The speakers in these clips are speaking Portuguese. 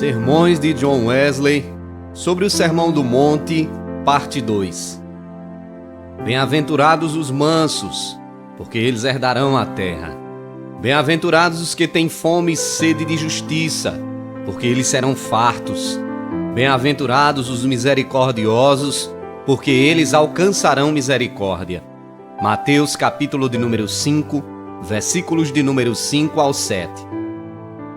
Sermões de John Wesley sobre o Sermão do Monte, parte 2. Bem-aventurados os mansos, porque eles herdarão a terra. Bem-aventurados os que têm fome e sede de justiça, porque eles serão fartos. Bem-aventurados os misericordiosos, porque eles alcançarão misericórdia. Mateus capítulo de número 5, versículos de número 5 ao 7.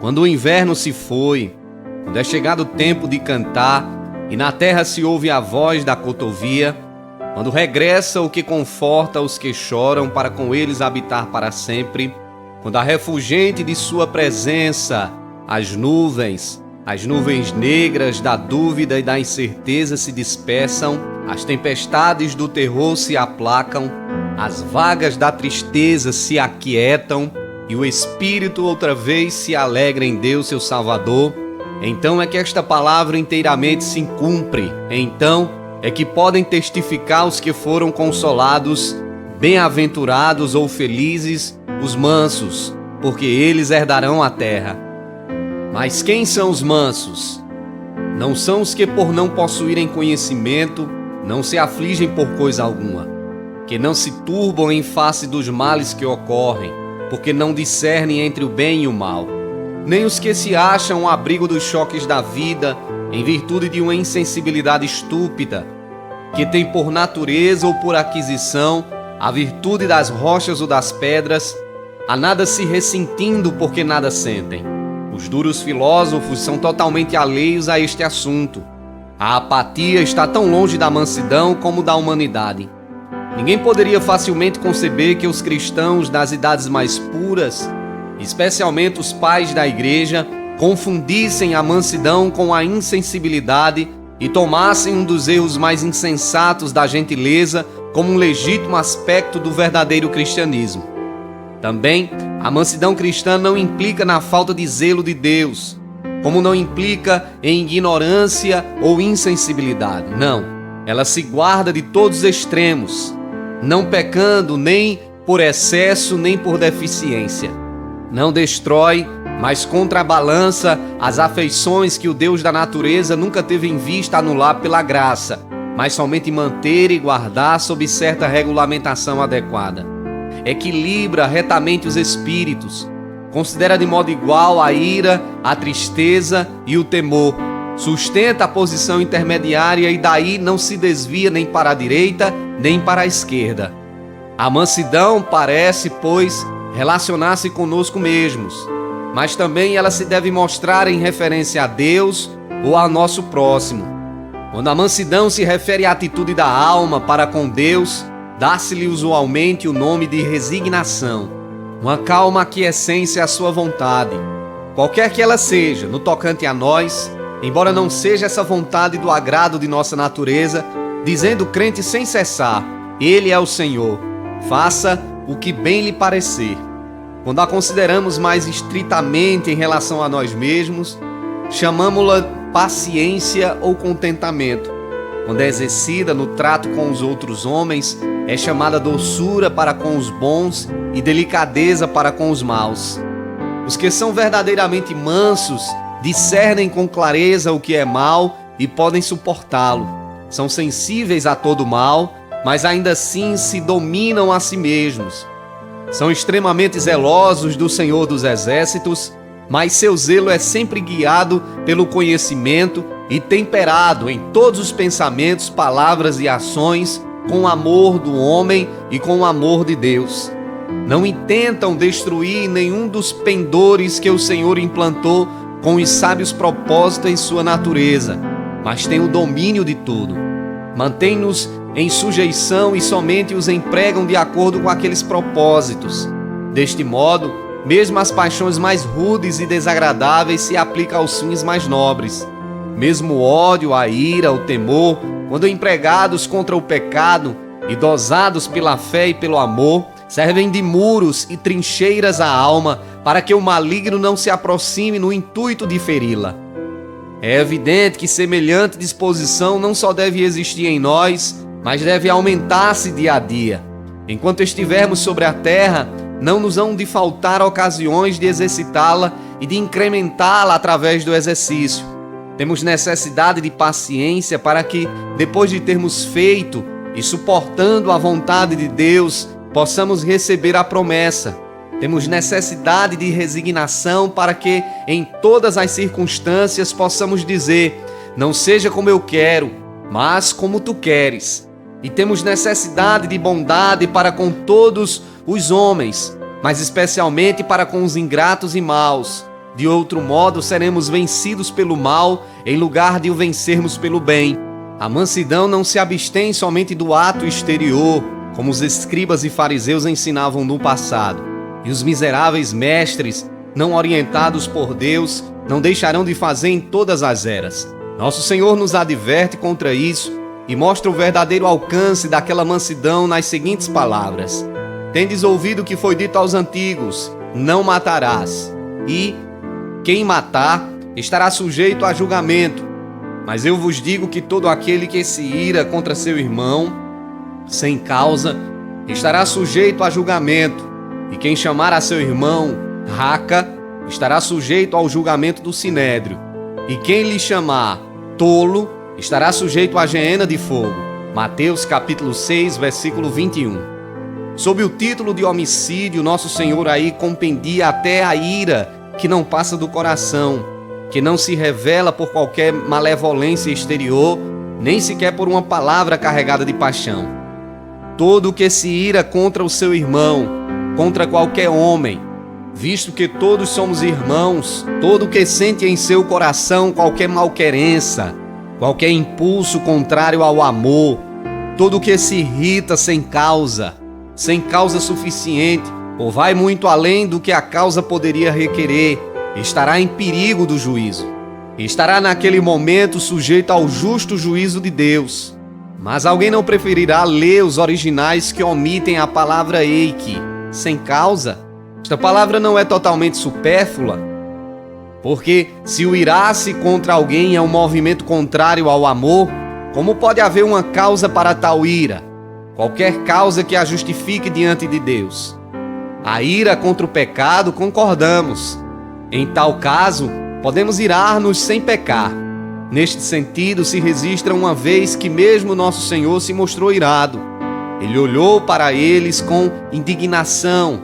Quando o inverno se foi, quando é chegado o tempo de cantar, e na terra se ouve a voz da cotovia, quando regressa o que conforta os que choram para com eles habitar para sempre, quando a refulgente de sua presença, as nuvens negras da dúvida e da incerteza se dispersam, as tempestades do terror se aplacam, as vagas da tristeza se aquietam e o espírito outra vez se alegra em Deus, seu Salvador, então é que esta palavra inteiramente se cumpre. Então é que podem testificar os que foram consolados, bem-aventurados ou felizes os mansos, porque eles herdarão a terra. Mas quem são os mansos? Não são os que por não possuírem conhecimento, não se afligem por coisa alguma, que não se turbam em face dos males que ocorrem, porque não discernem entre o bem e o mal, nem os que se acham ao abrigo dos choques da vida, em virtude de uma insensibilidade estúpida, que tem por natureza ou por aquisição a virtude das rochas ou das pedras, a nada se ressentindo porque nada sentem. Os duros filósofos são totalmente alheios a este assunto. A apatia está tão longe da mansidão como da humanidade. Ninguém poderia facilmente conceber que os cristãos das idades mais puras, especialmente os pais da igreja, confundissem a mansidão com a insensibilidade e tomassem um dos erros mais insensatos da gentileza como um legítimo aspecto do verdadeiro cristianismo. Também, a mansidão cristã não implica na falta de zelo de Deus, como não implica em ignorância ou insensibilidade. Não, ela se guarda de todos os extremos, não pecando nem por excesso nem por deficiência. Não destrói, mas contrabalança as afeições que o Deus da natureza nunca teve em vista anular pela graça, mas somente manter e guardar sob certa regulamentação adequada. Equilibra retamente os espíritos, considera de modo igual a ira, a tristeza e o temor, sustenta a posição intermediária e daí não se desvia nem para a direita nem para a esquerda. A mansidão parece, pois, relacionar-se conosco mesmos, mas também ela se deve mostrar em referência a Deus ou ao nosso próximo. Quando a mansidão se refere à atitude da alma para com Deus, dá-se-lhe usualmente o nome de resignação, uma calma aquiescência à sua vontade, qualquer que ela seja, no tocante a nós, embora não seja essa vontade do agrado de nossa natureza, dizendo o crente sem cessar: Ele é o Senhor, faça o que bem lhe parecer. Quando a consideramos mais estritamente em relação a nós mesmos, chamamos-la paciência ou contentamento. Quando é exercida no trato com os outros homens, é chamada doçura para com os bons e delicadeza para com os maus. Os que são verdadeiramente mansos discernem com clareza o que é mal e podem suportá-lo. São sensíveis a todo mal, mas ainda assim se dominam a si mesmos. São extremamente zelosos do Senhor dos Exércitos, mas seu zelo é sempre guiado pelo conhecimento e temperado em todos os pensamentos, palavras e ações com o amor do homem e com o amor de Deus. Não intentam destruir nenhum dos pendores que o Senhor implantou com os sábios propósitos em sua natureza, mas têm o domínio de tudo. Mantêm-nos em sujeição e somente os empregam de acordo com aqueles propósitos. Deste modo, mesmo as paixões mais rudes e desagradáveis se aplicam aos fins mais nobres. Mesmo o ódio, a ira, o temor, quando empregados contra o pecado e dosados pela fé e pelo amor, servem de muros e trincheiras à alma para que o maligno não se aproxime no intuito de feri-la. É evidente que semelhante disposição não só deve existir em nós, mas deve aumentar-se dia a dia. Enquanto estivermos sobre a terra, não nos hão de faltar ocasiões de exercitá-la e de incrementá-la através do exercício. Temos necessidade de paciência para que, depois de termos feito e suportando a vontade de Deus, possamos receber a promessa. Temos necessidade de resignação para que, em todas as circunstâncias, possamos dizer: não seja como eu quero, mas como tu queres. E temos necessidade de bondade para com todos os homens, mas especialmente para com os ingratos e maus. De outro modo, seremos vencidos pelo mal, em lugar de o vencermos pelo bem. A mansidão não se abstém somente do ato exterior, como os escribas e fariseus ensinavam no passado. E os miseráveis mestres, não orientados por Deus, não deixarão de fazer em todas as eras. Nosso Senhor nos adverte contra isso e mostra o verdadeiro alcance daquela mansidão nas seguintes palavras: tendes ouvido o que foi dito aos antigos: não matarás. E quem matar estará sujeito a julgamento. Mas eu vos digo que todo aquele que se ira contra seu irmão, sem causa, estará sujeito a julgamento. E quem chamar a seu irmão raca, estará sujeito ao julgamento do sinédrio. E quem lhe chamar tolo, estará sujeito à geena de fogo. Mateus capítulo 6, versículo 21. Sob o título de homicídio, nosso Senhor aí compendia até a ira que não passa do coração, que não se revela por qualquer malevolência exterior, nem sequer por uma palavra carregada de paixão. Todo o que se ira contra o seu irmão, contra qualquer homem, visto que todos somos irmãos, todo o que sente em seu coração qualquer malquerença, qualquer impulso contrário ao amor, todo o que se irrita sem causa suficiente, ou vai muito além do que a causa poderia requerer, estará em perigo do juízo. Estará naquele momento sujeito ao justo juízo de Deus. Mas alguém não preferirá ler os originais que omitem a palavra eike, sem causa? Esta palavra não é totalmente supérflua, porque se o irar-se contra alguém é um movimento contrário ao amor, como pode haver uma causa para tal ira? Qualquer causa que a justifique diante de Deus. A ira contra o pecado, concordamos. Em tal caso, podemos irar-nos sem pecar. Neste sentido, se registra uma vez que mesmo nosso Senhor se mostrou irado. Ele olhou para eles com indignação,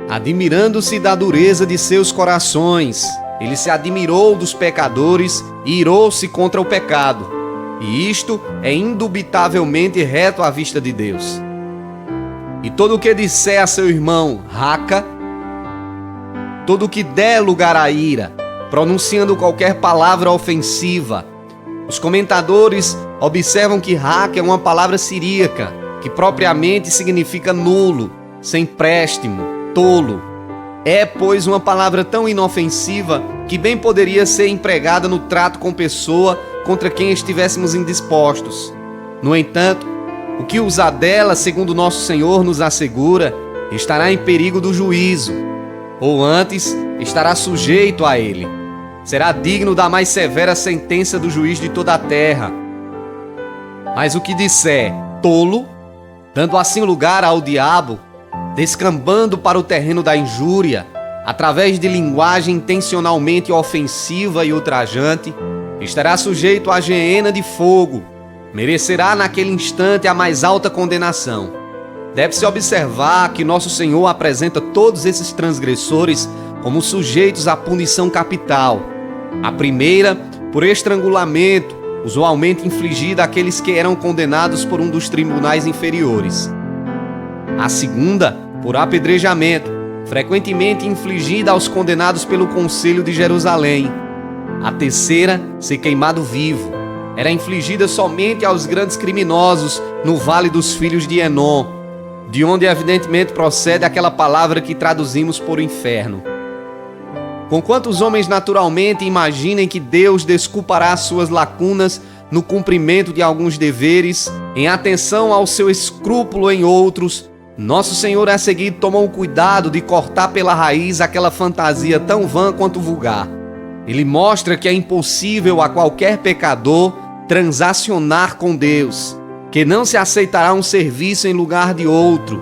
admirando-se da dureza de seus corações. Ele se admirou dos pecadores e irou-se contra o pecado. E isto é indubitavelmente reto à vista de Deus. E todo o que disser a seu irmão raca, todo o que der lugar à ira, pronunciando qualquer palavra ofensiva. Os comentadores observam que raca é uma palavra siríaca, que propriamente significa nulo, sem préstimo, tolo. É, pois, uma palavra tão inofensiva que bem poderia ser empregada no trato com pessoa contra quem estivéssemos indispostos. No entanto, o que usar dela, segundo nosso Senhor nos assegura, estará em perigo do juízo, ou antes, estará sujeito a ele. Será digno da mais severa sentença do juiz de toda a terra. Mas o que disser tolo, dando assim lugar ao diabo, descambando para o terreno da injúria, através de linguagem intencionalmente ofensiva e ultrajante, estará sujeito à geena de fogo, merecerá naquele instante a mais alta condenação. Deve-se observar que nosso Senhor apresenta todos esses transgressores como sujeitos à punição capital. A primeira, por estrangulamento, usualmente infligida àqueles que eram condenados por um dos tribunais inferiores. A segunda, por apedrejamento, frequentemente infligida aos condenados pelo Conselho de Jerusalém. A terceira, ser queimado vivo, era infligida somente aos grandes criminosos no Vale dos Filhos de Enom, de onde evidentemente procede aquela palavra que traduzimos por inferno. Conquanto os homens naturalmente imaginem que Deus desculpará suas lacunas no cumprimento de alguns deveres, em atenção ao seu escrúpulo em outros, nosso Senhor a seguir tomou o cuidado de cortar pela raiz aquela fantasia tão vã quanto vulgar. Ele mostra que é impossível a qualquer pecador transacionar com Deus, que não se aceitará um serviço em lugar de outro,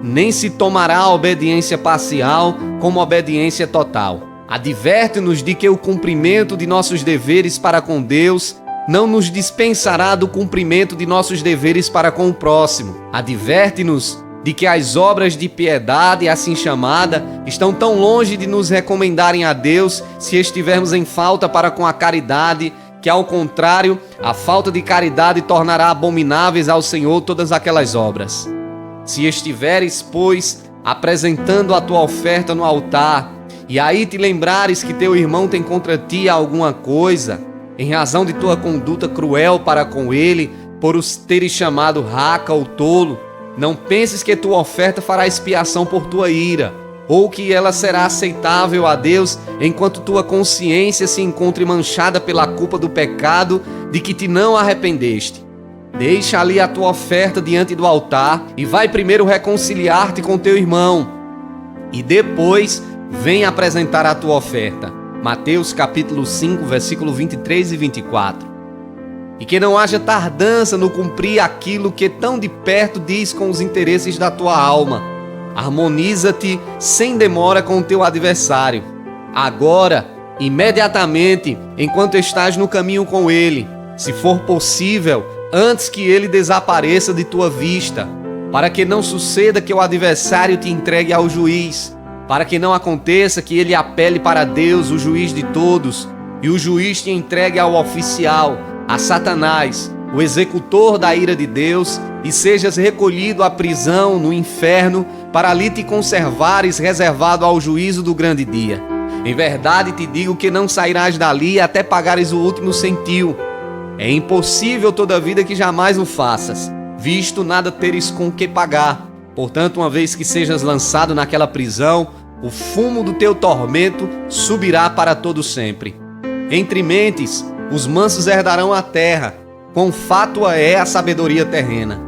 nem se tomará a obediência parcial como obediência total. Adverte-nos de que o cumprimento de nossos deveres para com Deus não nos dispensará do cumprimento de nossos deveres para com o próximo. Adverte-nos de que as obras de piedade, assim chamada, estão tão longe de nos recomendarem a Deus se estivermos em falta para com a caridade, que ao contrário, a falta de caridade tornará abomináveis ao Senhor todas aquelas obras. Se estiveres, pois, apresentando a tua oferta no altar, e aí te lembrares que teu irmão tem contra ti alguma coisa, em razão de tua conduta cruel para com ele, por os teres chamado raca ou tolo, não penses que tua oferta fará expiação por tua ira, ou que ela será aceitável a Deus enquanto tua consciência se encontre manchada pela culpa do pecado de que te não arrependeste. Deixa ali a tua oferta diante do altar e vai primeiro reconciliar-te com teu irmão, e depois vem apresentar a tua oferta. Mateus capítulo 5, versículo 23 e 24. E que não haja tardança no cumprir aquilo que tão de perto diz com os interesses da tua alma. Harmoniza-te sem demora com o teu adversário. Agora, imediatamente, enquanto estás no caminho com ele, se for possível, antes que ele desapareça de tua vista, para que não suceda que o adversário te entregue ao juiz, para que não aconteça que ele apele para Deus, o juiz de todos, e o juiz te entregue ao oficial, a Satanás, o executor da ira de Deus, e sejas recolhido à prisão no inferno, para ali te conservares reservado ao juízo do grande dia. Em verdade te digo que não sairás dali até pagares o último centil. É impossível toda a vida que jamais o faças, visto nada teres com que pagar. Portanto, uma vez que sejas lançado naquela prisão, o fumo do teu tormento subirá para todo sempre. Entre mentes, os mansos herdarão a terra. Quão fátua é a sabedoria terrena.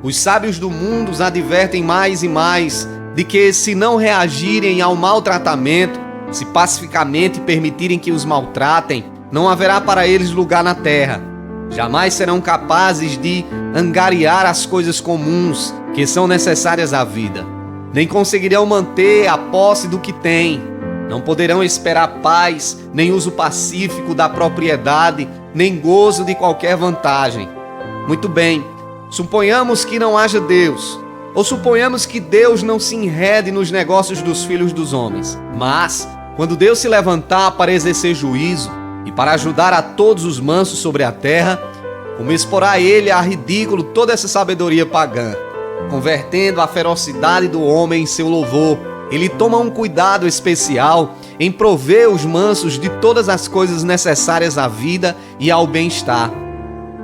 Os sábios do mundo os advertem mais e mais de que, se não reagirem ao maltratamento, se pacificamente permitirem que os maltratem, não haverá para eles lugar na terra. Jamais serão capazes de angariar as coisas comuns que são necessárias à vida. Nem conseguirão manter a posse do que têm. Não poderão esperar paz, nem uso pacífico da propriedade, nem gozo de qualquer vantagem. Muito bem, suponhamos que não haja Deus, ou suponhamos que Deus não se enrede nos negócios dos filhos dos homens. Mas, quando Deus se levantar para exercer juízo e para ajudar a todos os mansos sobre a terra, como exporá ele a ridículo toda essa sabedoria pagã, convertendo a ferocidade do homem em seu louvor. Ele toma um cuidado especial em prover os mansos de todas as coisas necessárias à vida e ao bem-estar.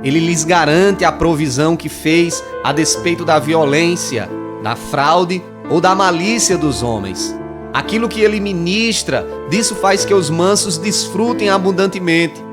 Ele lhes garante a provisão que fez a despeito da violência, da fraude ou da malícia dos homens. Aquilo que ele ministra, disso faz que os mansos desfrutem abundantemente.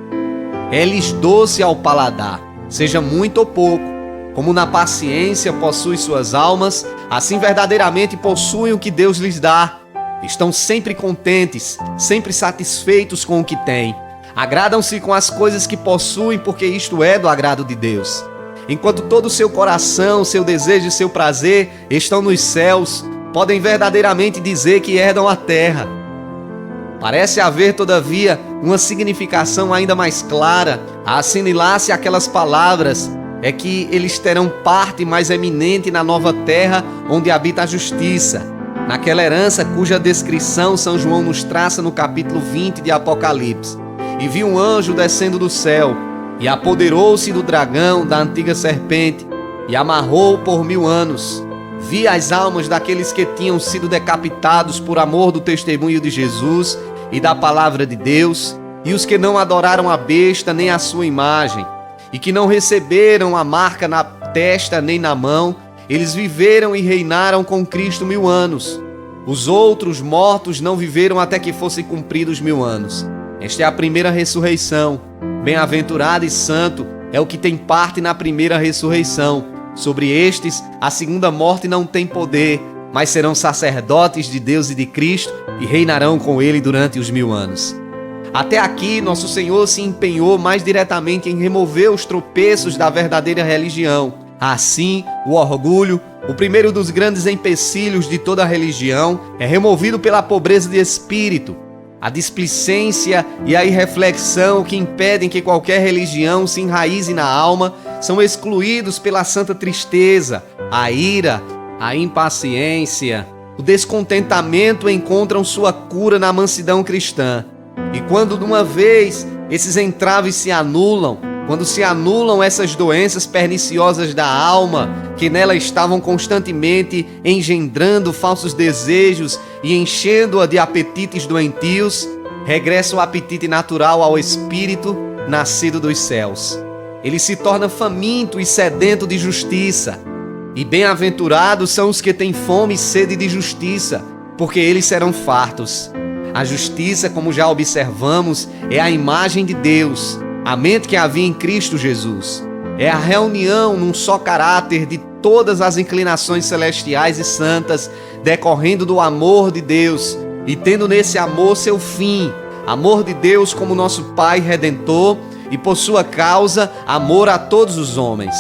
É-lhes doce ao paladar, seja muito ou pouco. Como na paciência possui suas almas, assim verdadeiramente possuem o que Deus lhes dá. Estão sempre contentes, sempre satisfeitos com o que têm. Agradam-se com as coisas que possuem, porque isto é do agrado de Deus. Enquanto todo o seu coração, seu desejo e seu prazer estão nos céus, podem verdadeiramente dizer que herdam a terra. Parece haver, todavia, uma significação ainda mais clara a assimilar-se aquelas palavras. É que eles terão parte mais eminente na nova terra onde habita a justiça, naquela herança cuja descrição São João nos traça no capítulo 20 de Apocalipse. E viu um anjo descendo do céu, e apoderou-se do dragão, da antiga serpente, e amarrou por 1000 anos. Vi as almas daqueles que tinham sido decapitados por amor do testemunho de Jesus e da palavra de Deus, e os que não adoraram a besta nem a sua imagem, e que não receberam a marca na testa nem na mão, eles viveram e reinaram com Cristo 1000 anos. Os outros mortos não viveram até que fossem cumpridos 1000 anos. Esta é a primeira ressurreição. Bem-aventurado e santo é o que tem parte na primeira ressurreição. Sobre estes, a segunda morte não tem poder, mas serão sacerdotes de Deus e de Cristo e reinarão com ele durante os 1000 anos. Até aqui, nosso Senhor se empenhou mais diretamente em remover os tropeços da verdadeira religião. Assim, o orgulho, o primeiro dos grandes empecilhos de toda a religião, é removido pela pobreza de espírito. A displicência e a irreflexão que impedem que qualquer religião se enraize na alma são excluídos pela santa tristeza, a ira, a impaciência, o descontentamento encontram sua cura na mansidão cristã. E quando de uma vez esses entraves se anulam, quando se anulam essas doenças perniciosas da alma, que nela estavam constantemente engendrando falsos desejos e enchendo-a de apetites doentios, regressa o apetite natural ao espírito nascido dos céus. Ele se torna faminto e sedento de justiça. E bem-aventurados são os que têm fome e sede de justiça, porque eles serão fartos. A justiça, como já observamos, é a imagem de Deus, a mente que havia em Cristo Jesus. É a reunião num só caráter de todas as inclinações celestiais e santas, decorrendo do amor de Deus e tendo nesse amor seu fim. Amor de Deus como nosso Pai Redentor e, por sua causa, amor a todos os homens.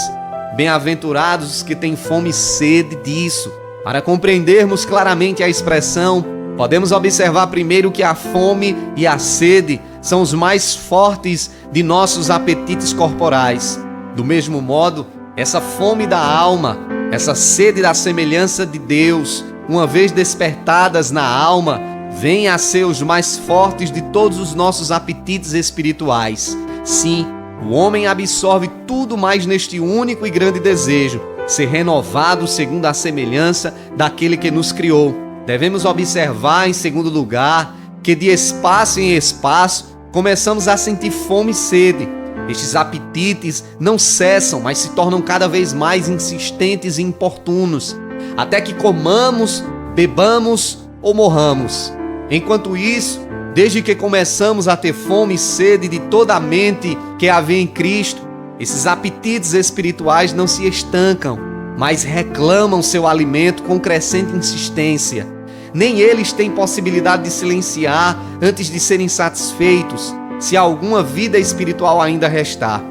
Bem-aventurados os que têm fome e sede disso. Para compreendermos claramente a expressão, podemos observar primeiro que a fome e a sede são os mais fortes de nossos apetites corporais. Do mesmo modo, essa fome da alma, essa sede da semelhança de Deus, uma vez despertadas na alma, vêm a ser os mais fortes de todos os nossos apetites espirituais. Sim, o homem absorve tudo mais neste único e grande desejo, ser renovado segundo a semelhança daquele que nos criou. Devemos observar, em segundo lugar, que de espaço em espaço começamos a sentir fome e sede. Estes apetites não cessam, mas se tornam cada vez mais insistentes e importunos, até que comamos, bebamos ou morramos. Enquanto isso, desde que começamos a ter fome e sede de toda a mente que havia em Cristo, esses apetites espirituais não se estancam, mas reclamam seu alimento com crescente insistência. Nem eles têm possibilidade de silenciar antes de serem satisfeitos, se alguma vida espiritual ainda restar.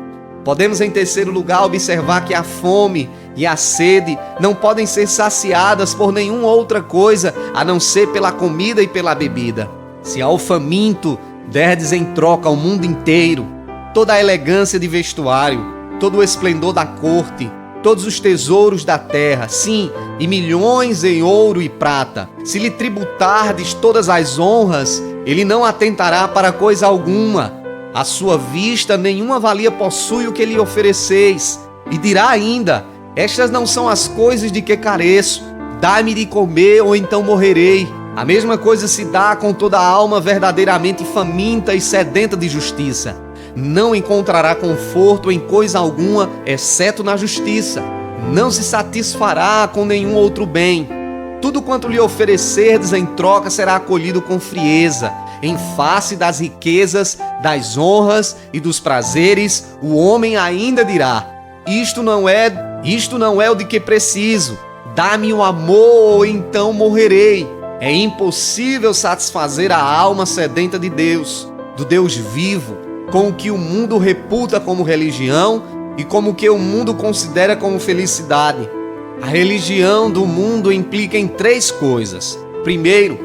Podemos, em terceiro lugar, observar que a fome e a sede não podem ser saciadas por nenhuma outra coisa a não ser pela comida e pela bebida. Se ao faminto derdes em troca o mundo inteiro, toda a elegância de vestuário, todo o esplendor da corte, todos os tesouros da terra, sim, e milhões em ouro e prata, se lhe tributardes todas as honras, ele não atentará para coisa alguma. À sua vista nenhuma valia possui o que lhe ofereceis. E dirá ainda: estas não são as coisas de que careço, dai-me de comer ou então morrerei. A mesma coisa se dá com toda a alma verdadeiramente faminta e sedenta de justiça. Não encontrará conforto em coisa alguma, exceto na justiça. Não se satisfará com nenhum outro bem. Tudo quanto lhe oferecerdes em troca será acolhido com frieza. Em face das riquezas, das honras e dos prazeres, o homem ainda dirá: isto não é o de que preciso. Dá-me o amor ou então morrerei. É impossível satisfazer a alma sedenta de Deus, do Deus vivo, com o que o mundo reputa como religião e como o que o mundo considera como felicidade. A religião do mundo implica em três coisas. Primeiro,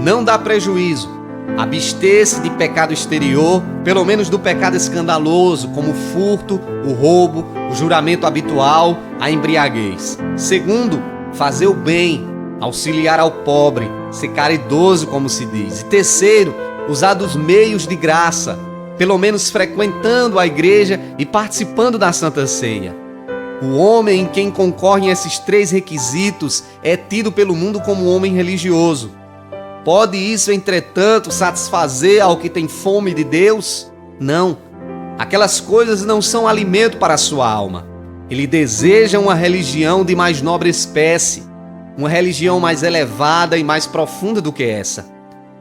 não dá prejuízo. Abster-se de pecado exterior, pelo menos do pecado escandaloso, como o furto, o roubo, o juramento habitual, a embriaguez. Segundo, fazer o bem, auxiliar ao pobre, ser caridoso, como se diz. E terceiro, usar dos meios de graça, pelo menos frequentando a igreja e participando da Santa Ceia. O homem em quem concorrem esses três requisitos é tido pelo mundo como homem religioso. Pode isso, entretanto, satisfazer ao que tem fome de Deus? Não. Aquelas coisas não são alimento para a sua alma. Ele deseja uma religião de mais nobre espécie, uma religião mais elevada e mais profunda do que essa.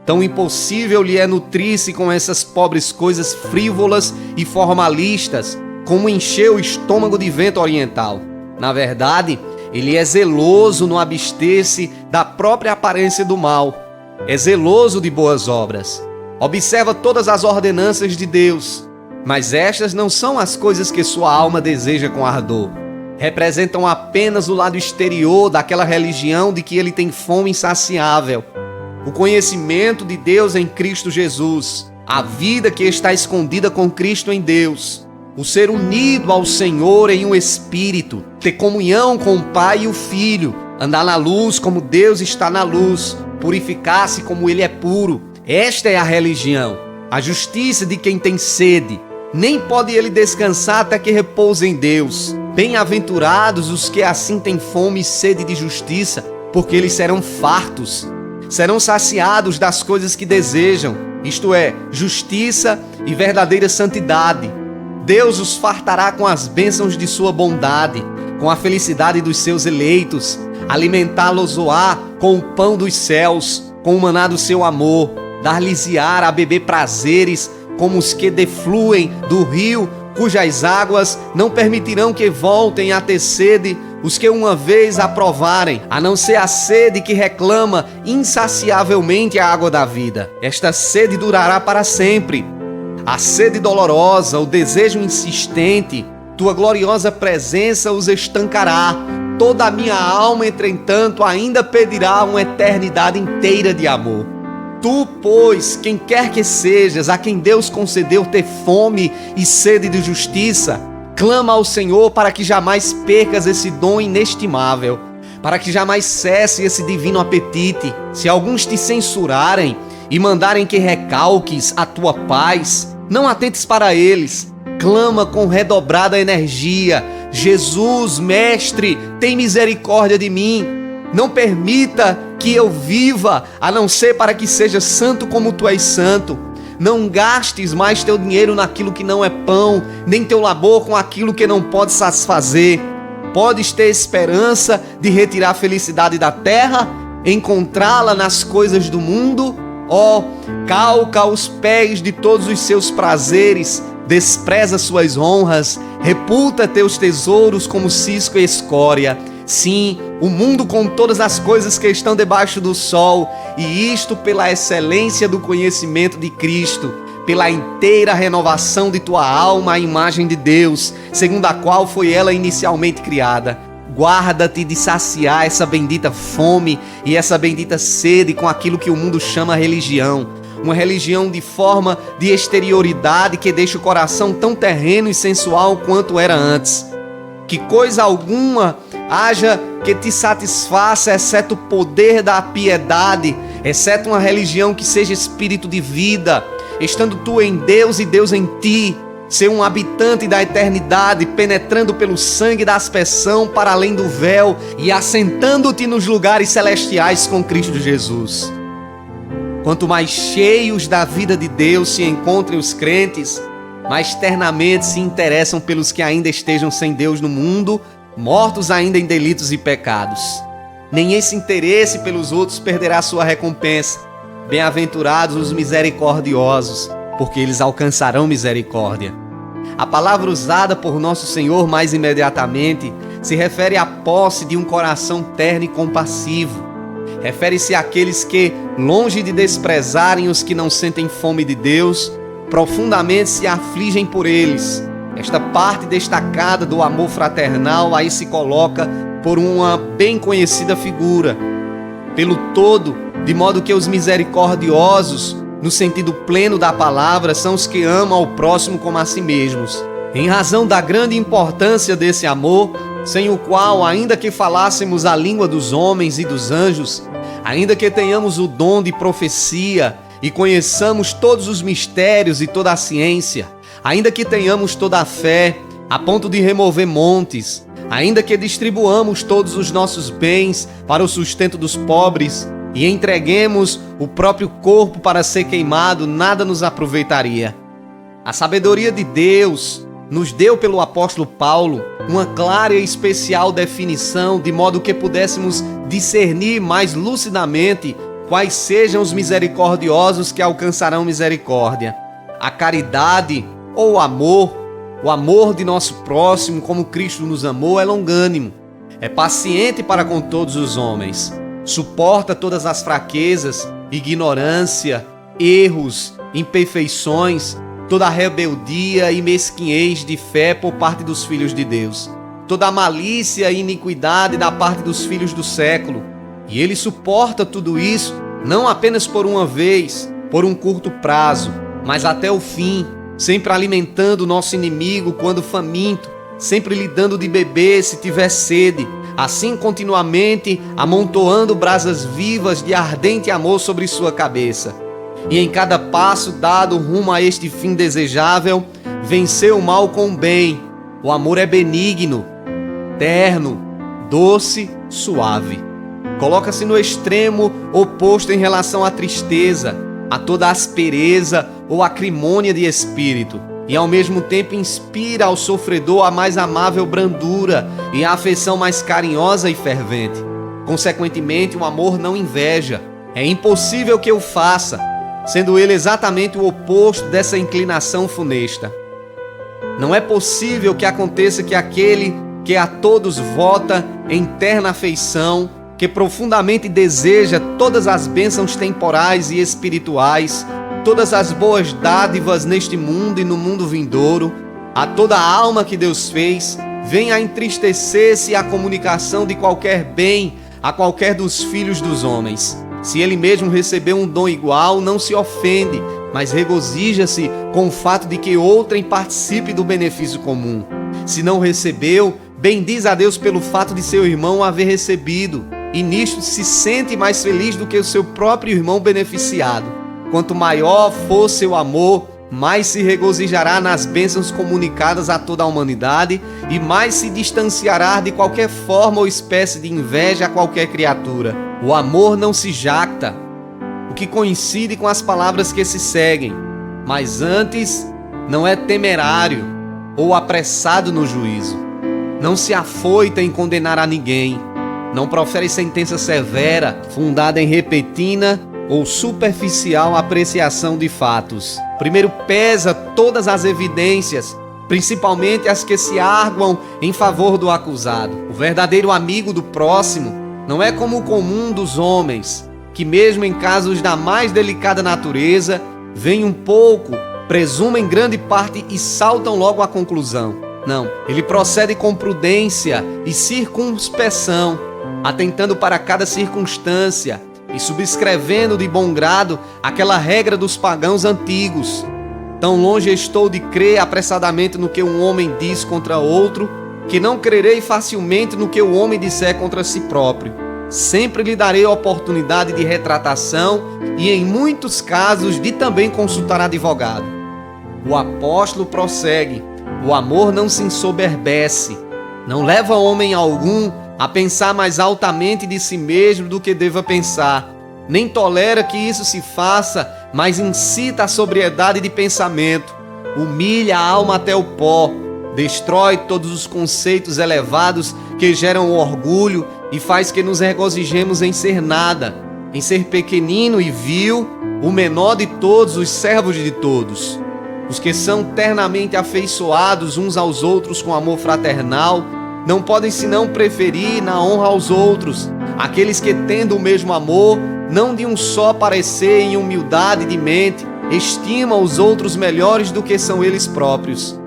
Tão impossível lhe é nutrir-se com essas pobres coisas frívolas e formalistas, como encher o estômago de vento oriental. Na verdade, ele é zeloso no abster-se da própria aparência do mal. É zeloso de boas obras. Observa todas as ordenanças de Deus, mas estas não são as coisas que sua alma deseja com ardor. Representam apenas o lado exterior daquela religião de que ele tem fome insaciável. o conhecimento de Deus em Cristo Jesus, a vida que está escondida com Cristo em Deus, o ser unido ao Senhor em um espírito, ter comunhão com o Pai e o Filho, andar na luz como Deus está na luz, purificar-se como Ele é puro. Esta é a religião, a justiça de quem tem sede. Nem pode ele descansar até que repouse em Deus. Bem-aventurados os que assim têm fome e sede de justiça, porque eles serão fartos. Serão saciados das coisas que desejam, isto é, justiça e verdadeira santidade. Deus os fartará com as bênçãos de sua bondade, com a felicidade dos seus eleitos, alimentá-los-á com o pão dos céus, com o maná do seu amor, dar-lhes-á a beber prazeres como os que defluem do rio, cujas águas não permitirão que voltem a ter sede os que uma vez a provarem, a não ser a sede que reclama insaciavelmente a água da vida. Esta sede durará para sempre. A sede dolorosa, o desejo insistente, tua gloriosa presença os estancará. Toda a minha alma, entretanto, ainda pedirá uma eternidade inteira de amor. Tu, pois, quem quer que sejas, a quem Deus concedeu ter fome e sede de justiça, clama ao Senhor para que jamais percas esse dom inestimável, para que jamais cesse esse divino apetite. Se alguns te censurarem e mandarem que recalques a tua paz, não atentes para eles. Clama com redobrada energia: Jesus, Mestre, tem misericórdia de mim. Não permita que eu viva, a não ser para que seja santo como tu és santo. Não gastes mais teu dinheiro naquilo que não é pão, nem teu labor com aquilo que não pode satisfazer. Podes ter esperança de retirar a felicidade da terra, encontrá-la nas coisas do mundo? Ó, calca aos pés de todos os seus prazeres, despreza suas honras, reputa teus tesouros como cisco e escória. Sim, o mundo com todas as coisas que estão debaixo do sol, e isto pela excelência do conhecimento de Cristo, pela inteira renovação de tua alma à imagem de Deus, segundo a qual foi ela inicialmente criada. Guarda-te de saciar essa bendita fome e essa bendita sede com aquilo que o mundo chama religião. Uma religião de forma de exterioridade que deixa o coração tão terreno e sensual quanto era antes. Que coisa alguma haja que te satisfaça, exceto o poder da piedade, exceto uma religião que seja espírito de vida, estando tu em Deus e Deus em ti, ser um habitante da eternidade, penetrando pelo sangue da aspersão para além do véu e assentando-te nos lugares celestiais com Cristo Jesus. Quanto mais cheios da vida de Deus se encontrem os crentes, mais ternamente se interessam pelos que ainda estejam sem Deus no mundo, mortos ainda em delitos e pecados. Nem esse interesse pelos outros perderá sua recompensa. Bem-aventurados os misericordiosos, porque eles alcançarão misericórdia. A palavra usada por nosso Senhor mais imediatamente se refere à posse de um coração terno e compassivo. Refere-se àqueles que, longe de desprezarem os que não sentem fome de Deus, profundamente se afligem por eles. Esta parte destacada do amor fraternal aí se coloca por uma bem conhecida figura. Pelo todo, de modo que os misericordiosos, no sentido pleno da palavra, são os que amam ao próximo como a si mesmos. Em razão da grande importância desse amor, sem o qual, ainda que falássemos a língua dos homens e dos anjos, ainda que tenhamos o dom de profecia e conheçamos todos os mistérios e toda a ciência, ainda que tenhamos toda a fé, a ponto de remover montes, ainda que distribuamos todos os nossos bens para o sustento dos pobres e entreguemos o próprio corpo para ser queimado, nada nos aproveitaria. A sabedoria de Deus nos deu pelo apóstolo Paulo uma clara e especial definição, de modo que pudéssemos discernir mais lucidamente quais sejam os misericordiosos que alcançarão misericórdia. A caridade ou o amor de nosso próximo, como Cristo nos amou, é longânimo, é paciente para com todos os homens, suporta todas as fraquezas, ignorância, erros, imperfeições, toda a rebeldia e mesquinhez de fé por parte dos filhos de Deus, toda a malícia e iniquidade da parte dos filhos do século. E ele suporta tudo isso não apenas por uma vez, por um curto prazo, mas até o fim, sempre alimentando o nosso inimigo quando faminto, sempre lhe dando de beber se tiver sede, assim continuamente amontoando brasas vivas de ardente amor sobre sua cabeça. E em cada passo dado rumo a este fim desejável, vencer o mal com o bem. O amor é benigno, terno, doce, suave. Coloca-se no extremo oposto em relação à tristeza, a toda aspereza ou acrimônia de espírito, e ao mesmo tempo inspira ao sofredor a mais amável brandura e a afeição mais carinhosa e fervente. Consequentemente, o amor não inveja. É impossível que o faça, sendo ele exatamente o oposto dessa inclinação funesta. Não é possível que aconteça que aquele que a todos vota em terna afeição, que profundamente deseja todas as bênçãos temporais e espirituais, todas as boas dádivas neste mundo e no mundo vindouro, a toda a alma que Deus fez, venha a entristecer-se à comunicação de qualquer bem a qualquer dos filhos dos homens. Se ele mesmo recebeu um dom igual, não se ofende, mas regozija-se com o fato de que outrem participe do benefício comum. Se não recebeu, bendiz a Deus pelo fato de seu irmão haver recebido, e nisto se sente mais feliz do que o seu próprio irmão beneficiado. Quanto maior for seu amor, mais se regozijará nas bênçãos comunicadas a toda a humanidade e mais se distanciará de qualquer forma ou espécie de inveja a qualquer criatura. O amor não se jacta, o que coincide com as palavras que se seguem, mas antes não é temerário ou apressado no juízo. Não se afoita em condenar a ninguém, não profere sentença severa, fundada em repentina ou superficial apreciação de fatos. Primeiro pesa todas as evidências, principalmente as que se arguam em favor do acusado. O verdadeiro amigo do próximo não é como o comum dos homens, que mesmo em casos da mais delicada natureza, veem um pouco, presumem grande parte e saltam logo à conclusão. Não, ele procede com prudência e circunspeção, atentando para cada circunstância e subscrevendo de bom grado aquela regra dos pagãos antigos. Tão longe estou de crer apressadamente no que um homem diz contra outro, que não crerei facilmente no que o homem disser contra si próprio. Sempre lhe darei oportunidade de retratação e, em muitos casos, de também consultar advogado. O apóstolo prossegue: o amor não se ensoberbece, não leva homem algum a pensar mais altamente de si mesmo do que deva pensar, nem tolera que isso se faça, mas incita a sobriedade de pensamento, humilha a alma até o pó, destrói todos os conceitos elevados que geram o orgulho e faz que nos regozijemos em ser nada, em ser pequenino e vil, o menor de todos os servos de todos. Os que são ternamente afeiçoados uns aos outros com amor fraternal, não podem senão preferir na honra aos outros, aqueles que, tendo o mesmo amor, não de um só parecer em humildade de mente, estimam os outros melhores do que são eles próprios.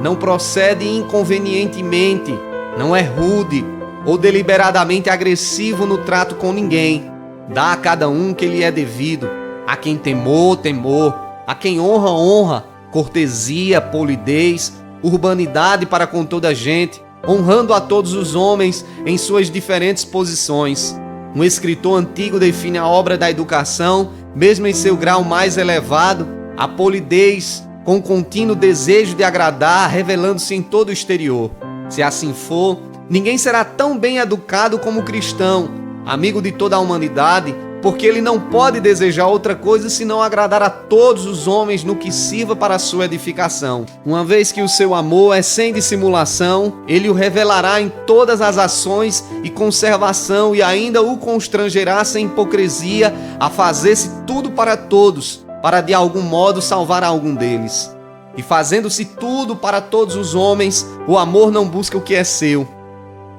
Não procede inconvenientemente, não é rude ou deliberadamente agressivo no trato com ninguém. Dá a cada um que lhe é devido, a quem temor, temor, a quem honra, honra, cortesia, polidez, urbanidade para com toda a gente, honrando a todos os homens em suas diferentes posições. Um escritor antigo define a obra da educação, mesmo em seu grau mais elevado, a polidez, com contínuo desejo de agradar, revelando-se em todo o exterior. Se assim for, ninguém será tão bem educado como o cristão, amigo de toda a humanidade, porque ele não pode desejar outra coisa senão agradar a todos os homens no que sirva para a sua edificação. Uma vez que o seu amor é sem dissimulação, ele o revelará em todas as ações e conservação e ainda o constrangerá sem hipocrisia a fazer-se tudo para todos, para de algum modo salvar algum deles. E fazendo-se tudo para todos os homens, o amor não busca o que é seu.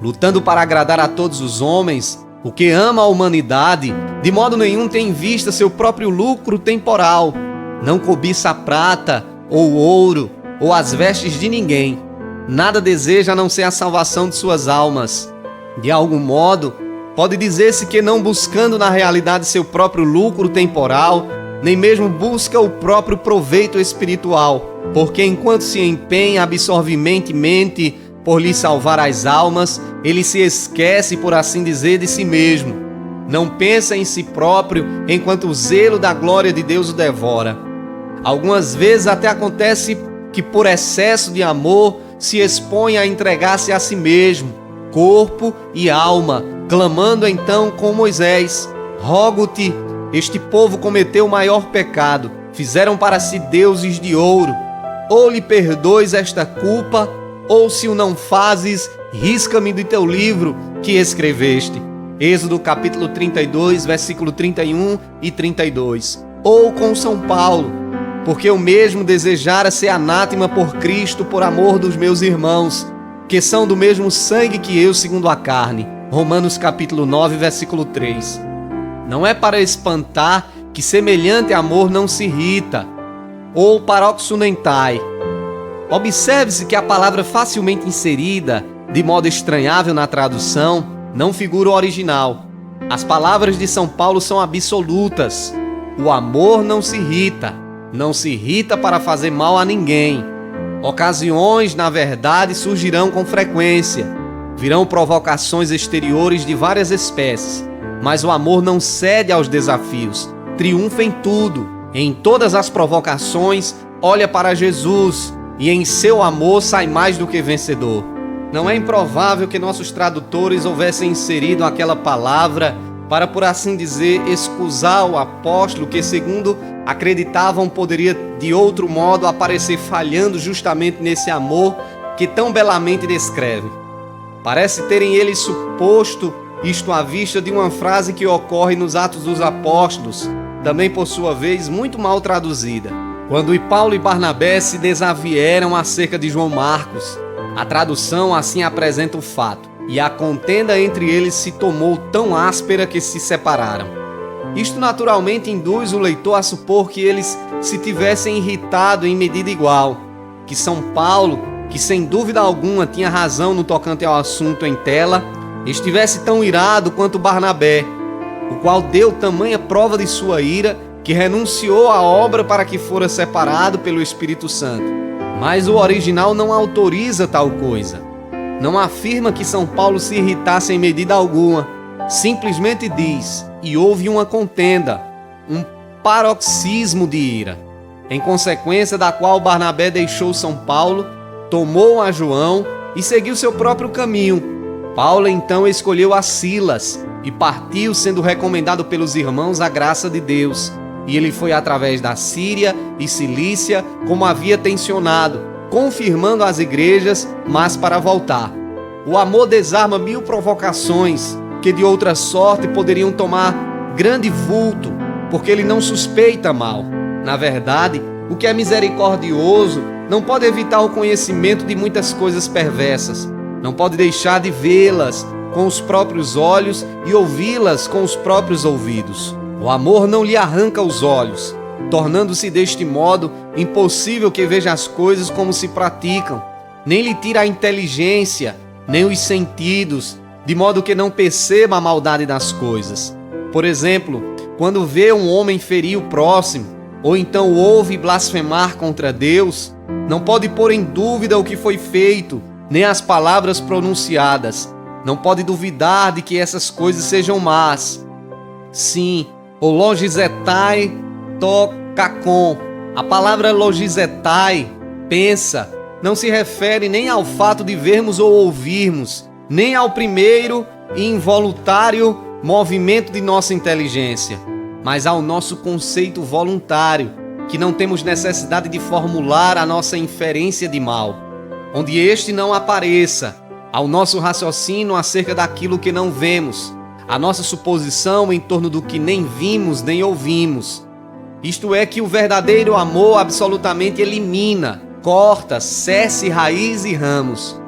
Lutando para agradar a todos os homens, o que ama a humanidade, de modo nenhum tem em vista seu próprio lucro temporal. Não cobiça a prata, ou ouro, ou as vestes de ninguém. Nada deseja a não ser a salvação de suas almas. De algum modo, Pode dizer-se que não buscando na realidade seu próprio lucro temporal, nem mesmo busca o próprio proveito espiritual, porque enquanto se empenha absorventemente por lhe salvar as almas, ele se esquece, por assim dizer, de si mesmo. Não pensa em si próprio, enquanto o zelo da glória de Deus o devora. Algumas vezes até acontece que, por excesso de amor, se expõe a entregar-se a si mesmo, corpo e alma, clamando então com Moisés: rogo-te, este povo cometeu o maior pecado, fizeram para si deuses de ouro. Ou lhe perdoes esta culpa, ou se o não fazes, risca-me do teu livro que escreveste. Êxodo capítulo 32, versículo 31 e 32. Ou com São Paulo: porque eu mesmo desejara ser anátema por Cristo por amor dos meus irmãos, que são do mesmo sangue que eu segundo a carne. Romanos capítulo 9, versículo 3. Não é para espantar que semelhante amor não se irrita. Ou paroxunentai. Observe-se que a palavra facilmente inserida, de modo estranhável na tradução, não figura o original. As palavras de São Paulo são absolutas. O amor não se irrita. Não se irrita para fazer mal a ninguém. Ocasiões, na verdade, surgirão com frequência. Virão provocações exteriores de várias espécies. Mas o amor não cede aos desafios. Triunfa em tudo. Em todas as provocações, olha para Jesus e em seu amor sai mais do que vencedor. Não é improvável que nossos tradutores houvessem inserido aquela palavra para, por assim dizer, excusar o apóstolo que, segundo acreditavam, poderia de outro modo aparecer falhando justamente nesse amor que tão belamente descreve. Parece terem eles suposto isto à vista de uma frase que ocorre nos Atos dos Apóstolos, também por sua vez muito mal traduzida. Quando Paulo e Barnabé se desavieram acerca de João Marcos, a tradução assim apresenta o fato: e a contenda entre eles se tomou tão áspera que se separaram. Isto naturalmente induz o leitor a supor que eles se tivessem irritado em medida igual, que São Paulo, que sem dúvida alguma tinha razão no tocante ao assunto em tela, estivesse tão irado quanto Barnabé, o qual deu tamanha prova de sua ira que renunciou à obra para que fora separado pelo Espírito Santo. Mas o original não autoriza tal coisa. Não afirma que São Paulo se irritasse em medida alguma. Simplesmente diz: e houve uma contenda, um paroxismo de ira, em consequência da qual Barnabé deixou São Paulo, tomou a João e seguiu seu próprio caminho. Paulo então escolheu a Silas e partiu, sendo recomendado pelos irmãos a graça de Deus. E ele foi através da Síria e Cilícia, como havia tensionado, confirmando as igrejas, mas para voltar. O amor desarma 1000 provocações, que de outra sorte poderiam tomar grande vulto, porque ele não suspeita mal. Na verdade, o que é misericordioso não pode evitar o conhecimento de muitas coisas perversas, não pode deixar de vê-las com os próprios olhos e ouvi-las com os próprios ouvidos. O amor não lhe arranca os olhos, tornando-se deste modo impossível que veja as coisas como se praticam, nem lhe tira a inteligência, nem os sentidos, de modo que não perceba a maldade das coisas. Por exemplo, quando vê um homem ferir o próximo, ou então ouve blasfemar contra Deus, não pode pôr em dúvida o que foi feito, nem as palavras pronunciadas. Não pode duvidar de que essas coisas sejam más. Sim, o logizetai to kakon. A palavra logizetai, pensa, não se refere nem ao fato de vermos ou ouvirmos, nem ao primeiro e involuntário movimento de nossa inteligência, mas ao nosso conceito voluntário, que não temos necessidade de formular a nossa inferência de mal, onde este não apareça, ao nosso raciocínio acerca daquilo que não vemos, a nossa suposição em torno do que nem vimos nem ouvimos. Isto é, que o verdadeiro amor absolutamente elimina, corta, cesse raiz e ramos,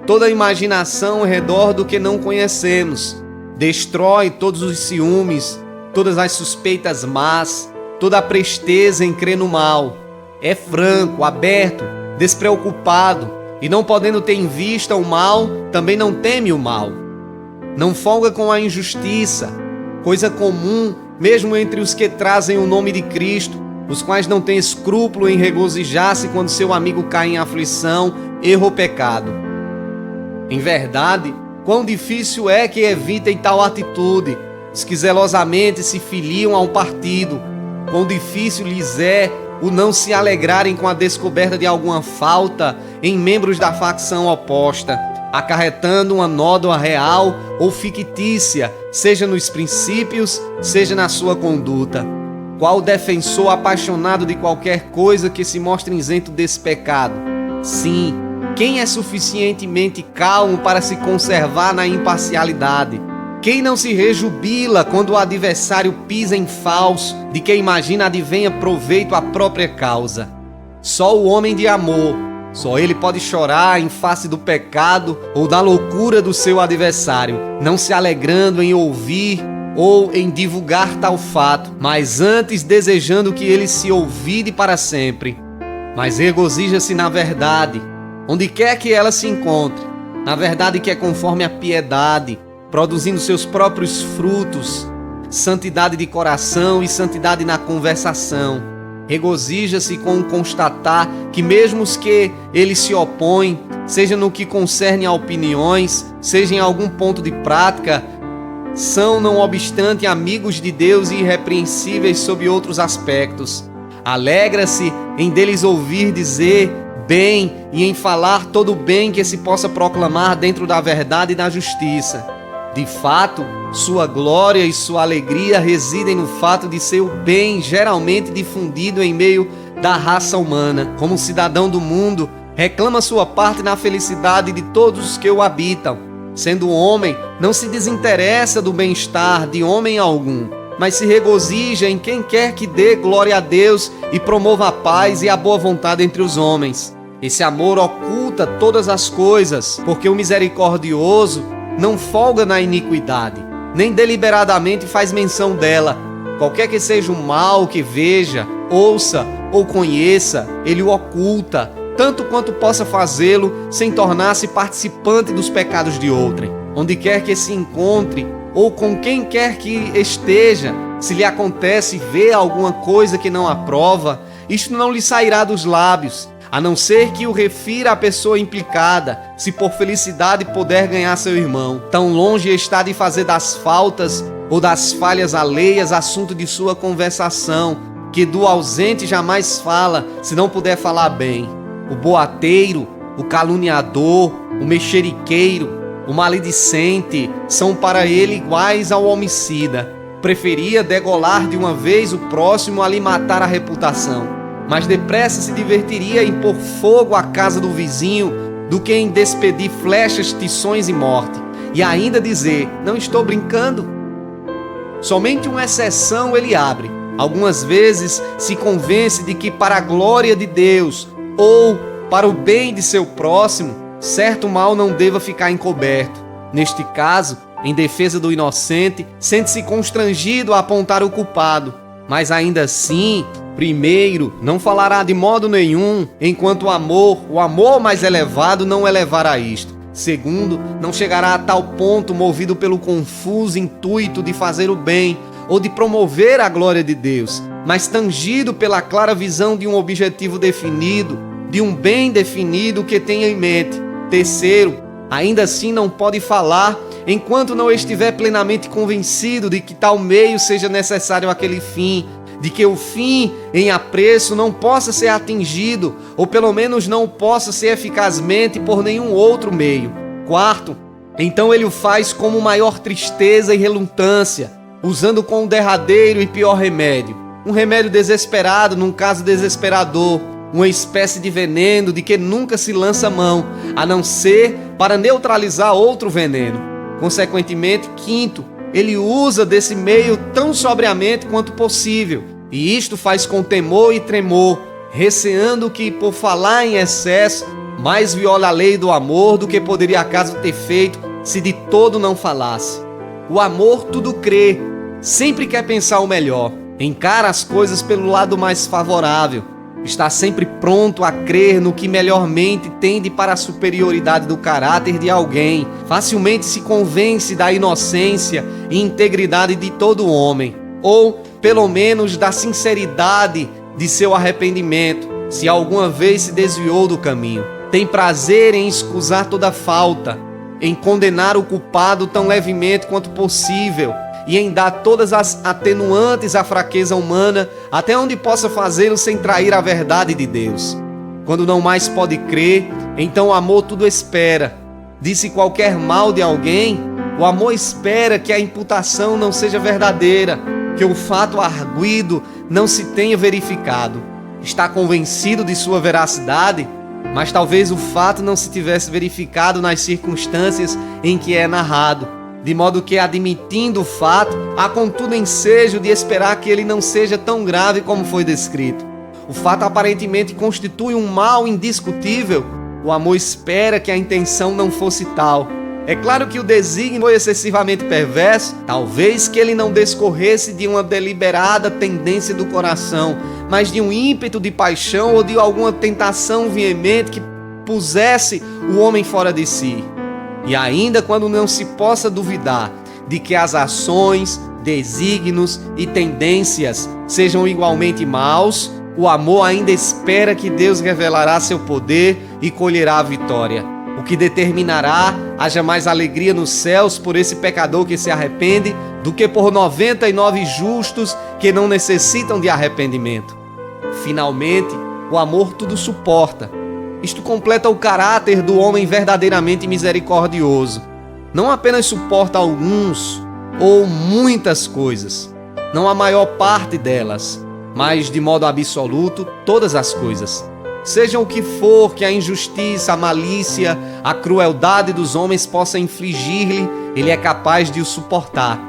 toda a imaginação ao redor do que não conhecemos, destrói todos os ciúmes, todas as suspeitas más, toda a presteza em crer no mal. É franco, aberto, despreocupado, e não podendo ter em vista o mal, também não teme o mal. não folga com a injustiça, coisa comum mesmo entre os que trazem o nome de Cristo, os quais não têm escrúpulo em regozijar-se quando seu amigo cai em aflição, erro ou pecado. Em verdade, quão difícil é que evitem tal atitude os que zelosamente se filiam a um partido. Quão difícil lhes é o não se alegrarem com a descoberta de alguma falta em membros da facção oposta, acarretando uma nódoa real ou fictícia, seja nos princípios, seja na sua conduta. Qual defensor apaixonado de qualquer coisa que se mostre isento desse pecado? Sim, quem é suficientemente calmo para se conservar na imparcialidade? Quem não se rejubila quando o adversário pisa em falso, de que imagina advenha proveito à própria causa? Só o homem de amor, só ele pode chorar em face do pecado ou da loucura do seu adversário, não se alegrando em ouvir ou em divulgar tal fato, mas antes desejando que ele se ouvide para sempre. Mas regozija-se na verdade, onde quer que ela se encontre, na verdade que é conforme a piedade, produzindo seus próprios frutos, santidade de coração e santidade na conversação. Regozija-se com o constatar que mesmo os que ele se opõem, seja no que concerne a opiniões, seja em algum ponto de prática, são, não obstante, amigos de Deus e irrepreensíveis sob outros aspectos. Alegra-se em deles ouvir dizer bem e em falar todo o bem que se possa proclamar dentro da verdade e da justiça. De fato, sua glória e sua alegria residem no fato de ser o bem geralmente difundido em meio da raça humana. Como cidadão do mundo, reclama sua parte na felicidade de todos os que o habitam. Sendo homem, não se desinteressa do bem-estar de homem algum, mas se regozija em quem quer que dê glória a Deus e promova a paz e a boa vontade entre os homens. Esse amor oculta todas as coisas, porque o misericordioso não folga na iniquidade, nem deliberadamente faz menção dela. Qualquer que seja o mal que veja, ouça ou conheça, ele o oculta, tanto quanto possa fazê-lo sem tornar-se participante dos pecados de outrem. Onde quer que se encontre, ou com quem quer que esteja, se lhe acontece ver alguma coisa que não aprova, isto não lhe sairá dos lábios, a não ser que o refira à pessoa implicada, se por felicidade puder ganhar seu irmão. Tão longe está de fazer das faltas ou das falhas alheias assunto de sua conversação, que do ausente jamais fala, se não puder falar bem. O boateiro, o caluniador, o mexeriqueiro, o maledicente são para ele iguais ao homicida. Preferia degolar de uma vez o próximo a lhe matar a reputação. Mas depressa se divertiria em pôr fogo à casa do vizinho do que em despedir flechas, tições e morte. E ainda dizer, não estou brincando. Somente uma exceção ele abre. Algumas vezes se convence de que para a glória de Deus ou para o bem de seu próximo, certo mal não deva ficar encoberto. Neste caso, em defesa do inocente, sente-se constrangido a apontar o culpado. Mas ainda assim, primeiro, não falará de modo nenhum, enquanto o amor mais elevado não elevará a isto. Segundo, não chegará a tal ponto movido pelo confuso intuito de fazer o bem ou de promover a glória de Deus, mas tangido pela clara visão de um objetivo definido, de um bem definido que tenha em mente. Terceiro, ainda assim não pode falar enquanto não estiver plenamente convencido de que tal meio seja necessário àquele fim, de que o fim em apreço não possa ser atingido, ou pelo menos não possa ser eficazmente por nenhum outro meio. Quarto, então ele o faz como maior tristeza e relutância, usando como derradeiro e pior remédio, um remédio desesperado num caso desesperador, uma espécie de veneno de que nunca se lança mão, a não ser para neutralizar outro veneno. Consequentemente, quinto, ele usa desse meio tão sobriamente quanto possível, e isto faz com temor e tremor, receando que, por falar em excesso, mais viola a lei do amor do que poderia acaso ter feito se de todo não falasse. O amor tudo crê, sempre quer pensar o melhor, encara as coisas pelo lado mais favorável, está sempre pronto a crer no que melhormente tende para a superioridade do caráter de alguém, facilmente se convence da inocência e integridade de todo homem, ou, pelo menos, da sinceridade de seu arrependimento, se alguma vez se desviou do caminho. Tem prazer em escusar toda falta, em condenar o culpado tão levemente quanto possível e em dar todas as atenuantes à fraqueza humana, até onde possa fazê-lo sem trair a verdade de Deus. Quando não mais pode crer, então o amor tudo espera. Disse qualquer mal de alguém, o amor espera que a imputação não seja verdadeira, que o fato arguido não se tenha verificado. Está convencido de sua veracidade, mas talvez o fato não se tivesse verificado nas circunstâncias em que é narrado, de modo que, admitindo o fato, há contudo ensejo de esperar que ele não seja tão grave como foi descrito. O fato aparentemente constitui um mal indiscutível. O amor espera que a intenção não fosse tal. É claro que o desígnio foi excessivamente perverso, talvez que ele não descorresse de uma deliberada tendência do coração, mas de um ímpeto de paixão ou de alguma tentação veemente que pusesse o homem fora de si. E ainda quando não se possa duvidar de que as ações, desígnios e tendências sejam igualmente maus, o amor ainda espera que Deus revelará seu poder e colherá a vitória, o que determinará haja mais alegria nos céus por esse pecador que se arrepende do que por 99 justos que não necessitam de arrependimento. Finalmente, o amor tudo suporta. Isto completa o caráter do homem verdadeiramente misericordioso. Não apenas suporta alguns ou muitas coisas, não a maior parte delas, mas de modo absoluto todas as coisas. Seja o que for que a injustiça, a malícia, a crueldade dos homens possa infligir-lhe, ele é capaz de o suportar.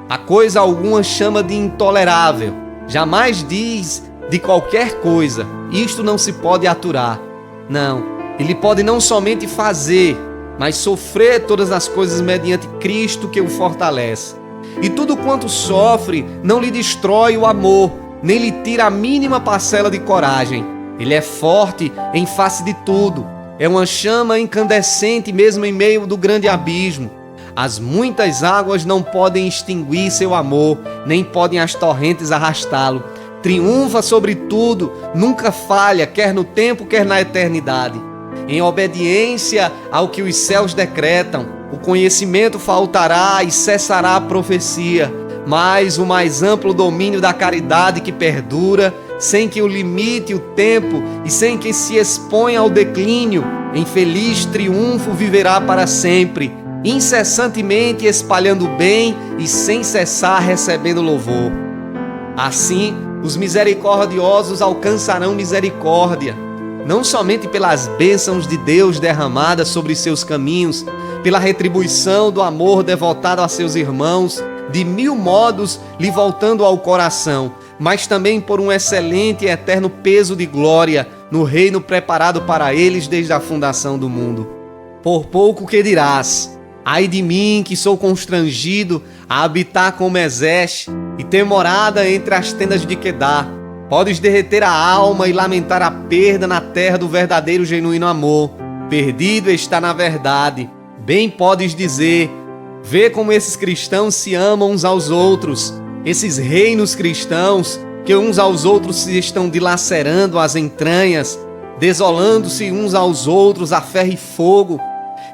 A coisa alguma chama de intolerável, jamais diz de qualquer coisa, isto não se pode aturar. Não, ele pode não somente fazer, mas sofrer todas as coisas mediante Cristo que o fortalece. E tudo quanto sofre não lhe destrói o amor, nem lhe tira a mínima parcela de coragem. Ele é forte em face de tudo, é uma chama incandescente mesmo em meio do grande abismo. As muitas águas não podem extinguir seu amor, nem podem as torrentes arrastá-lo. Triunfa sobre tudo, nunca falha, quer no tempo, quer na eternidade. Em obediência ao que os céus decretam, o conhecimento faltará e cessará a profecia, mas o mais amplo domínio da caridade que perdura, sem que o limite o tempo e sem que se exponha ao declínio, em feliz triunfo viverá para sempre, incessantemente espalhando o bem e sem cessar recebendo louvor. Assim, os misericordiosos alcançarão misericórdia, não somente pelas bênçãos de Deus derramadas sobre seus caminhos, pela retribuição do amor devotado a seus irmãos, de mil modos lhe voltando ao coração, mas também por um excelente e eterno peso de glória no reino preparado para eles desde a fundação do mundo. Por pouco que dirás: ai de mim, que sou constrangido a habitar como Exeste e ter morada entre as tendas de Quedar. Podes derreter a alma e lamentar a perda na terra do verdadeiro genuíno amor. Perdido está na verdade. Bem podes dizer: vê como esses cristãos se amam uns aos outros. Esses reinos cristãos que uns aos outros se estão dilacerando as entranhas, desolando-se uns aos outros a ferro e fogo.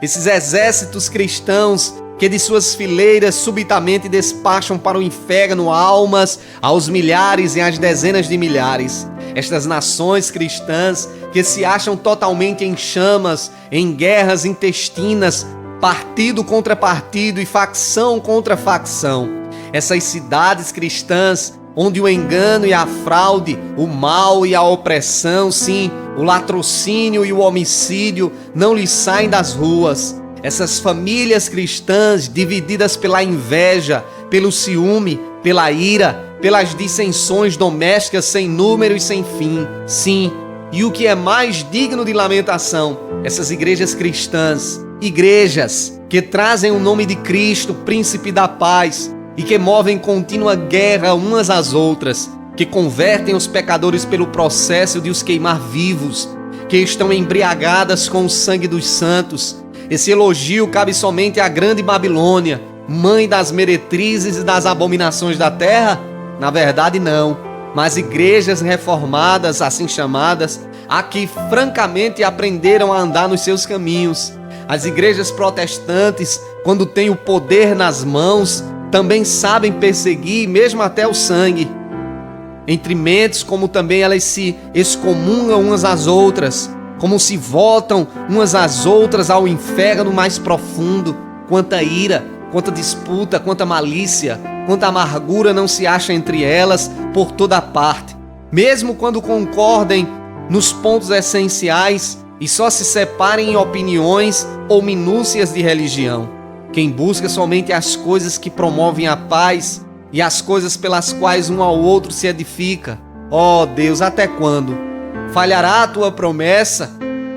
Esses exércitos cristãos que de suas fileiras subitamente despacham para o inferno almas aos milhares e às dezenas de milhares. Estas nações cristãs que se acham totalmente em chamas, em guerras intestinas, partido contra partido e facção contra facção. Essas cidades cristãs onde o engano e a fraude, o mal e a opressão, sim, o latrocínio e o homicídio não lhes saem das ruas. Essas famílias cristãs divididas pela inveja, pelo ciúme, pela ira, pelas dissensões domésticas sem número e sem fim. Sim, e o que é mais digno de lamentação, essas igrejas cristãs, igrejas que trazem o nome de Cristo, Príncipe da Paz, e que movem contínua guerra umas às outras, que convertem os pecadores pelo processo de os queimar vivos, que estão embriagadas com o sangue dos santos. Esse elogio cabe somente à grande Babilônia, mãe das meretrizes e das abominações da terra? Na verdade, não. Mas igrejas reformadas, assim chamadas, aqui francamente aprenderam a andar nos seus caminhos. As igrejas protestantes, quando têm o poder nas mãos, também sabem perseguir mesmo até o sangue. Entre mentes, como também elas se excomungam umas às outras, como se voltam umas às outras ao inferno mais profundo. Quanta ira, quanta disputa, quanta malícia, quanta amargura não se acha entre elas por toda parte. Mesmo quando concordem nos pontos essenciais e só se separem em opiniões ou minúcias de religião. Quem busca somente as coisas que promovem a paz e as coisas pelas quais um ao outro se edifica. Ó Deus, até quando? Falhará a tua promessa?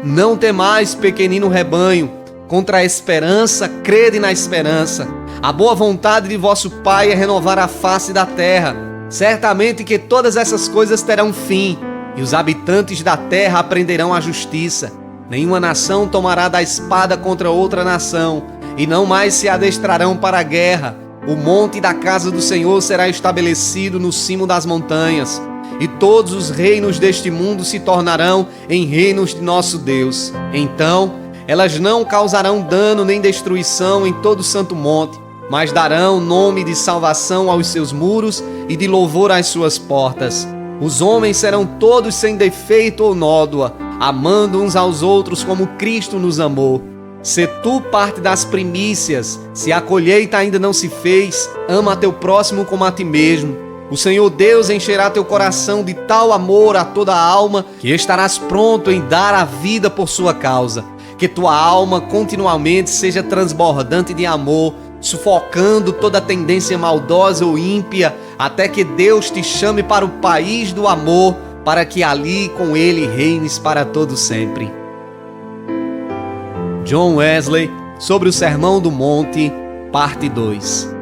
Não temais, pequenino rebanho, contra a esperança, crede na esperança. A boa vontade de vosso Pai é renovar a face da terra. Certamente que todas essas coisas terão fim, e os habitantes da terra aprenderão a justiça. Nenhuma nação tomará da espada contra outra nação, e não mais se adestrarão para a guerra. O monte da casa do Senhor será estabelecido no cimo das montanhas, e todos os reinos deste mundo se tornarão em reinos de nosso Deus. Então, elas não causarão dano nem destruição em todo o santo monte, mas darão nome de salvação aos seus muros e de louvor às suas portas. Os homens serão todos sem defeito ou nódoa, amando uns aos outros como Cristo nos amou. Se tu parte das primícias, se a colheita ainda não se fez, ama teu próximo como a ti mesmo. O Senhor Deus encherá teu coração de tal amor a toda a alma, que estarás pronto em dar a vida por sua causa. Que tua alma continuamente seja transbordante de amor, sufocando toda tendência maldosa ou ímpia, até que Deus te chame para o país do amor, para que ali com Ele reines para todo sempre. John Wesley, sobre o Sermão do Monte, parte 2.